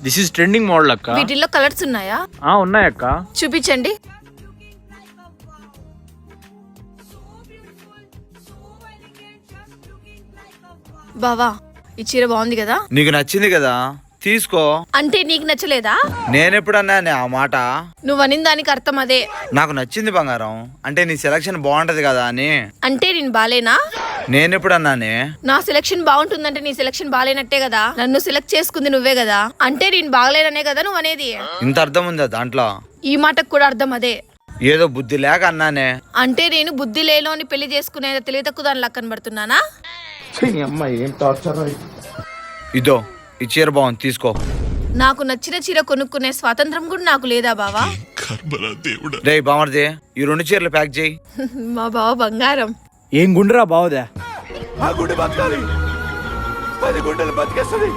This is trending model అక్క. వీటిల్లో colours ఉన్నాయా? ఉన్నాయక్క. చూపించండి. బావా ఈ చీర బాగుంది కదా? నీకు నచ్చింది కదా, తీసుకో. అంటే నీకు నచ్చలేదా? నేనెప్పుడన్నానే ఆ మాట? నువ్వు అనిన దానికి అర్థం అదే. నాకు నచ్చింది బంగారం, అంటే నీ సెలక్షన్ బాగుంటది కదా అని. అంటే నేను బాలేనా? నేనెప్పుడన్నానే? నా సెలక్షన్ బాగుంటుందంటే నీ సెలక్షన్ బాలేనట్టే కదా. నన్ను సెలెక్ట్ చేసుకుంది నువ్వే కదా, అంటే నేను బాగలేననే కదా నువ్వు అనేది. ఇంత అర్థం ఉందా దాంట్లో? ఈ మాటకు కూడా అర్థం అదే. ఏదో బుద్ధి లేక అన్నానే. అంటే నేను బుద్ధి లేనోని పెళ్లి చేసుకునే తెలివి తక్కువ దానిలా కనబడుతున్నానా? ఇదో ఈ చీర బాగుంది, తీసుకో. నాకు నచ్చిన చీర కొనుక్కునే స్వాతంత్రం కూడా నాకు లేదా బావా? రే బామర్ది, ఈ 2 చీరలు ప్యాక్ చేయి. మా బావ బంగారం. ఏం గుండెరా బావదా? ఆ గుండె బతకాలి, 10 గుండెలు బతికేస్తుంది.